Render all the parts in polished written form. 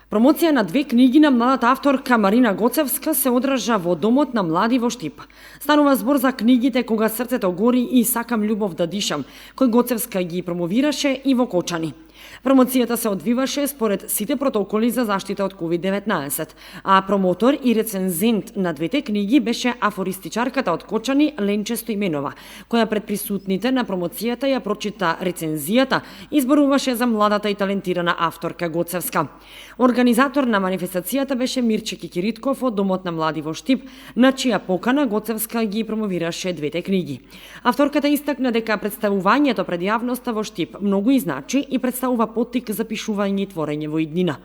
Промоција на две книги на младата авторка Марина Гоцевска се одржа во Домот на млади во Штип. Станува збор за книгите Кога срцето гори и Сакам љубов да дишам, кој Гоцевска ги промовираше и во Кочани. Промоцијата се одвиваше според сите протоколи за заштита од COVID-19, а промотор и рецензент на двете книги беше афористичарката од Кочани Ленче Стојменова, која пред присутните на промоцијата ја прочита рецензијата и зборуваше за младата и талентирана авторка Гоцевска. Организатор на манифестацијата беше Мирче Кикиритков од Домот на млади во Штип, на чија покана Гоцевска ги промовираше двете книги. Авторката истакна дека представувањето пред јавноста во Штип многу и значи и представува поттик за пишување и творење во иднина.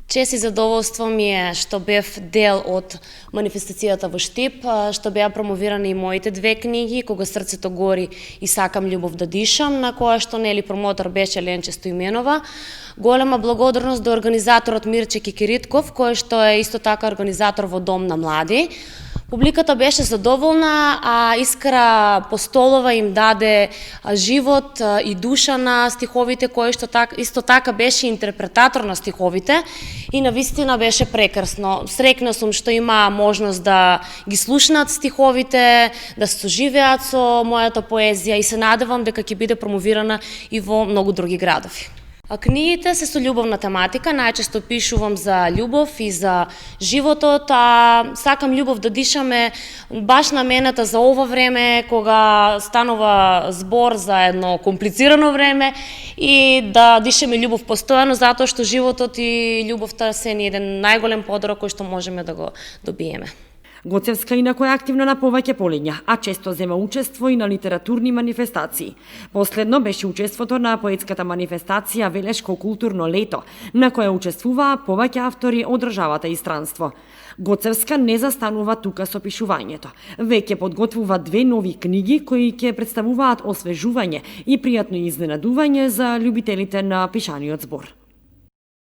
Чест и задоволство ми е што бев дел од манифестацијата во Штип, што беа промовирани и моите две книги, Кога срцето гори и Сакам љубов да дишам, на која што промотор беше Ленче Стојменова. Голема благодарност до организаторот Мирче Кикиритков, кој што е исто така организатор во Дом на млади. Публиката беше задоволна, а Искра Постолова им даде живот и душа на стиховите, кој што исто така беше интерпретатор на стиховите и навистина беше прекрасно. Срекна сум што има можност да ги слушнат стиховите, да се соживеат со мојата поезија и се надевам дека ќе биде промовирана и во многу други градови. Книгите се со љубовна тематика, најчесто пишувам за љубов и за животот, а Сакам љубов да дишаме баш намената за ова време, кога станува збор за едно комплицирано време и да дишаме љубов постојано, затоа што животот и љубовта се ни еден најголем подарок кој што можеме да го добиеме. Гоцевска инако е активна на повеќе полиња, а често зема учество и на литературни манифестации. Последно беше учеството на поетската манифестација Велешко културно лето, на која учествуваа повеќе автори од државата и странство. Гоцевска не застанува тука со пишувањето. Веќе подготвува две нови книги кои ќе представуваат освежување и пријатно изненадување за љубителите на пишаниот збор.